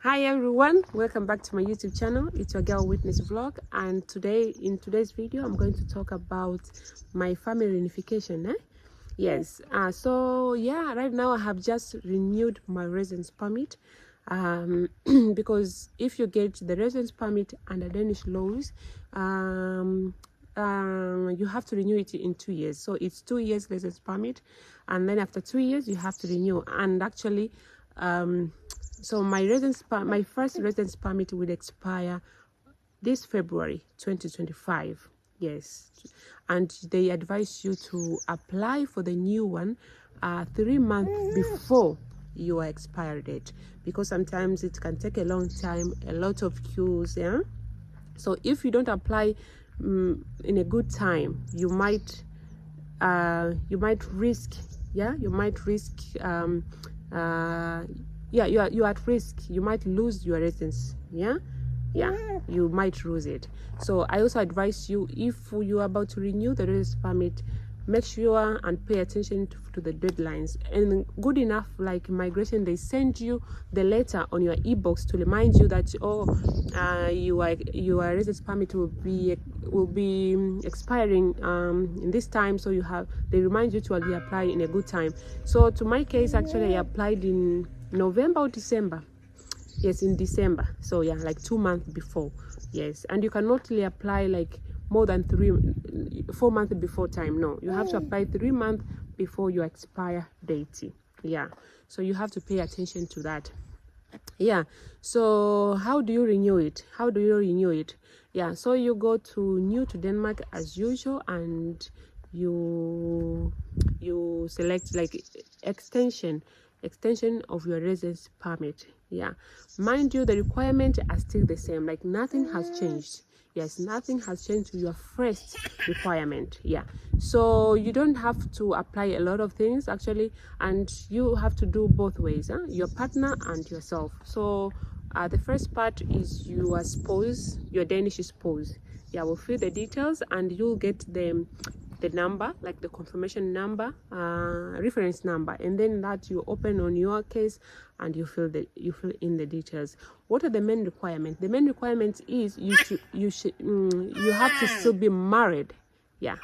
Hi everyone, welcome back to my YouTube channel. It's your girl Witness Vlog, and in today's video I'm going to talk about my family reunification. Yes, so yeah, right now I have just renewed my residence permit, because if you get the residence permit under Danish laws, you have to renew it in 2 years. So it's 2 years residence permit, and then after 2 years you have to renew. And actually, so my first residence permit will expire this February 2025. Yes, and they advise you to apply for the new one 3 months before your expiry date, because sometimes it can take a long time, a lot of queues. Yeah, so if you don't apply in a good time, you might risk, you're at risk. You might lose your residence. You might lose it. So I also advise you, if you're about to renew the residence permit, make sure and pay attention to the deadlines. And good enough, like immigration, they send you the letter on your e-box to remind you that your residence permit will be expiring in this time. So they remind you to reapply in a good time. So to my case, actually I applied in November or December. Yes, in December. So yeah, like 2 months before. Yes, and you cannot really apply like more than 4 months before time. No, you have to apply 3 months before your expire date. Yeah, so you have to pay attention to that. Yeah, so how do you renew it? Yeah, so you go to New to Denmark as usual, and you select like extension of your residence permit. Yeah, mind you, the requirements are still the same, like nothing has changed. Yes, nothing has changed to your first requirement. Yeah, so you don't have to apply a lot of things actually, and you have to do both ways, your partner and yourself. So the first part is your spouse, your Danish spouse. Yeah, we'll fill the details, and you'll get the number, like the confirmation number, reference number, and then that you open on your case and you fill in the details. What are the main requirements? The main requirement is you have to still be married. Yeah,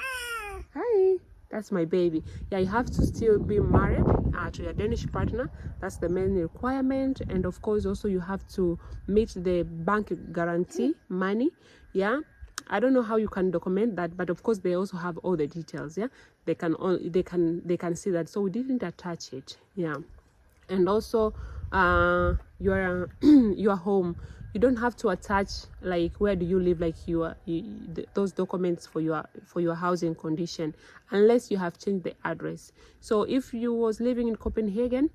hi, that's my baby. Yeah, you have to still be married to your Danish partner. That's the main requirement. And of course also you have to meet the bank guarantee money. Yeah, I don't know how you can document that, but of course they also have all the details. Yeah, they can see that, so we didn't attach it. Yeah, and also your home, you don't have to attach like where do you live, like those documents for your housing condition, unless you have changed the address. So if you was living in Copenhagen,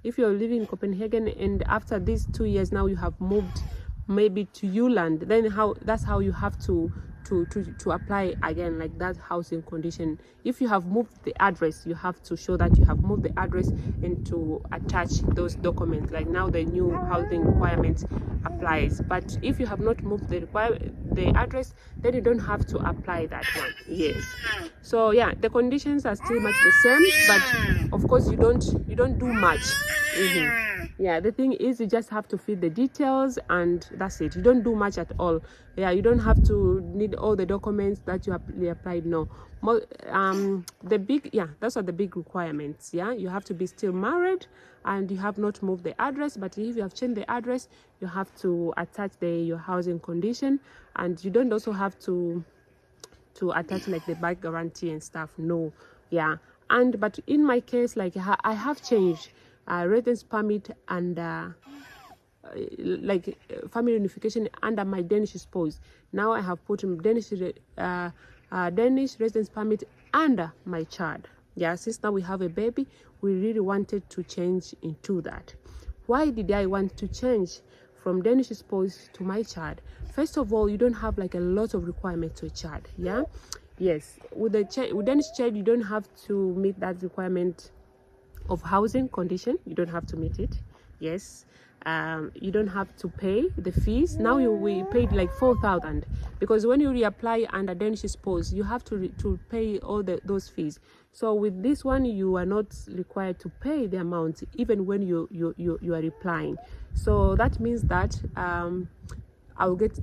if you're living in Copenhagen and after these 2 years now you have moved maybe to Uland, then that's how you have to apply again, like that housing condition. If you have moved the address, you have to show that you have moved the address and to attach those documents, like now the new housing requirement applies. But if you have not moved the address, then you don't have to apply that one. Yes, so yeah, the conditions are still much the same, but of course you don't do much. Yeah, the thing is you just have to fill the details and that's it. You don't do much at all. Yeah, you don't have to need all the documents that you have applied. No, those are the big requirements. Yeah, you have to be still married and you have not moved the address. But if you have changed the address, you have to attach your housing condition, and you don't also have to attach like the bank guarantee and stuff. No. Yeah, but in my case, like I have changed residence permit and family reunification under my Danish spouse. Now I have put Danish residence permit under my child. Yeah, since now we have a baby, we really wanted to change into that. Why did I want to change from Danish spouse to my child? First of all, you don't have like a lot of requirements to a child. Yeah, yes, with Danish child you don't have to meet that requirement of housing condition. You don't have to meet it. Yes, you don't have to pay the fees. Now we paid like 4,000, because when you reapply under Danish spouse, you have to pay all those fees. So with this one, you are not required to pay the amount even when you are replying. So that means that I'll get,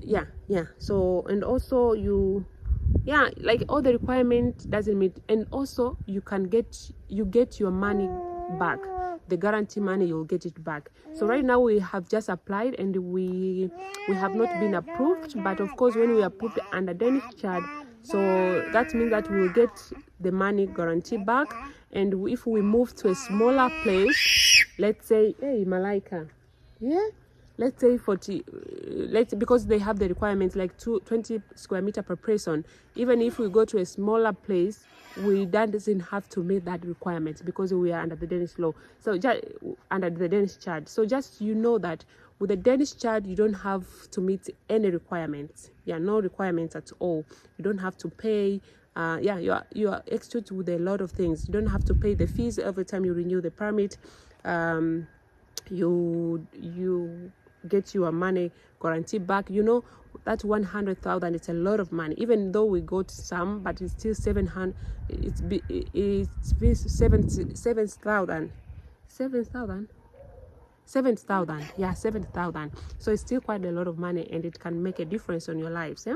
so, and also like all the requirement doesn't meet, and also you get your money back, the guarantee money, you'll get it back. So right now we have just applied and we have not been approved, but of course when we are approved under Danish child, so that means that we will get the money guarantee back. And if we move to a smaller place, let's say, hey Malaika, let's say 40, because they have the requirements like 20 square meter per person. Even if we go to a smaller place, we doesn't have to meet that requirement because we are under the Danish law, so just under the Danish charge. So just that with the Danish charge, you don't have to meet any requirements. No requirements at all. You don't have to pay. You are excluded with a lot of things. You don't have to pay the fees every time you renew the permit. You get your money guarantee back. That 100,000, it's a lot of money, even though we got some, but it's still 700. It's 7,000. 7,000. So it's still quite a lot of money, and it can make a difference on your lives.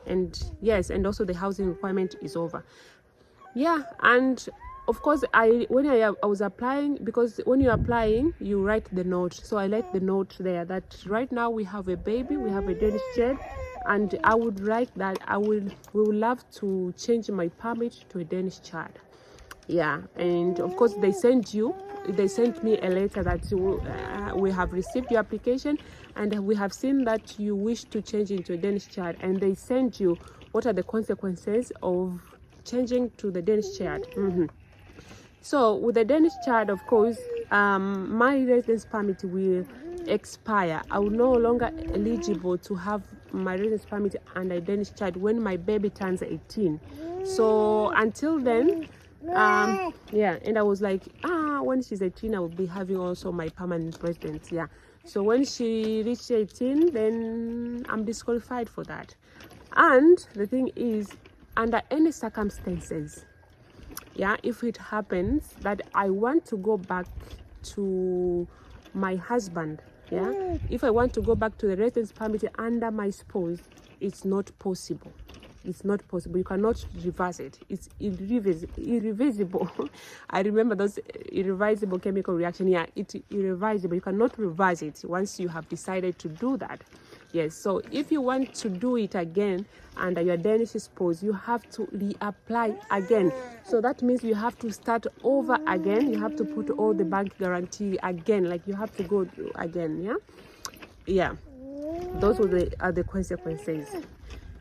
And yes, and also the housing requirement is over. And of course, when I was applying, because when you're applying, you write the note. So I write the note there that right now we have a baby, we have a Danish child, and I would write that we would love to change my permit to a Danish child. And of course they sent me a letter that we have received your application and we have seen that you wish to change into a Danish child, and they sent you what are the consequences of changing to the Danish child. So with the Danish child, of course, my residence permit will expire. I will no longer eligible to have my residence permit under a Danish child when my baby turns 18. So until then, and I was like, when she's 18, I will be having also my permanent residence. So when she reaches 18, then I'm disqualified for that. And the thing is, under any circumstances, if it happens that I want to go back to my husband, if I want to go back to the residence permit under my spouse, it's not possible. It's not possible. You cannot reverse it. It's irreversible. I remember those irreversible chemical reaction. It's irreversible. You cannot reverse it once you have decided to do that. Yes, so if you want to do it again under your Danish spouse, you have to reapply again. So that means you have to start over again. You have to put all the bank guarantee again. Like you have to go again. Those are the consequences.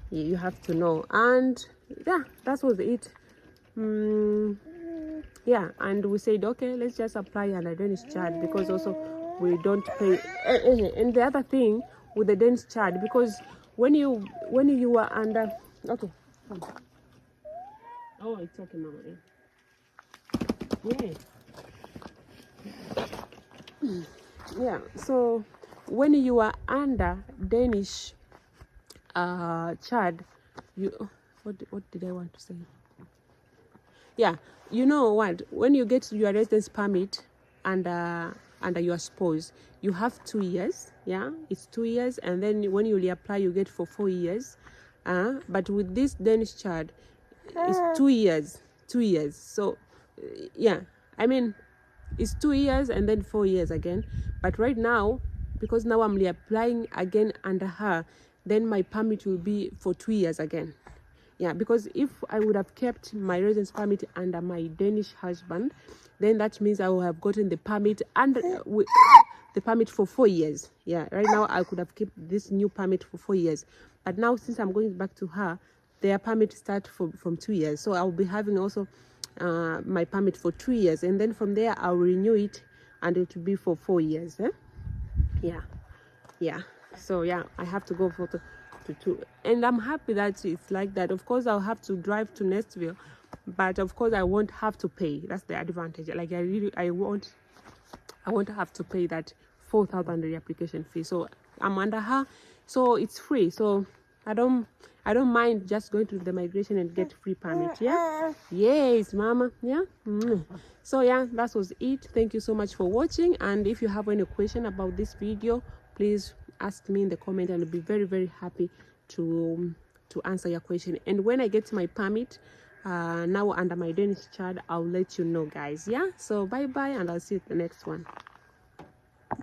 You have to know. And that was it. And we said, okay, let's just apply under Danish child, because also we don't pay. And the other thing with the Danish child, because when you are under, okay, it's okay, mama. So when you are under Danish child, what did I want to say? You know what, when you get your residence permit under your spouse, you have 2 years. It's 2 years, and then when you reapply, you get for 4 years. But with this Danish child, it's 2 years. So I mean, it's 2 years and then 4 years again. But right now, because now I'm reapplying again under her, then my permit will be for 2 years again. Because if I would have kept my residence permit under my Danish husband, then that means I would have gotten the permit under the permit for 4 years. Right now I could have kept this new permit for 4 years. But now, since I'm going back to her, their permit starts from 2 years. So I'll be having also my permit for 2 years, and then from there I'll renew it, and it will be for 4 years. So I have to go for to two, and I'm happy that it's like that. Of course, I'll have to drive to Nestville, but of course I won't have to pay. That's the advantage. Like I won't have to pay that 4,000 application fee. So I'm under her, so it's free. So I don't mind just going to the migration and get free permit. Yeah, yes, mama. Yeah. So yeah, that was it. Thank you so much for watching, and if you have any question about this video, please ask me in the comment, and I'll be very, very happy to answer your question. And when I get my permit now under my Danish child, I'll let you know, guys. Yeah, so bye bye, and I'll see you at the next one.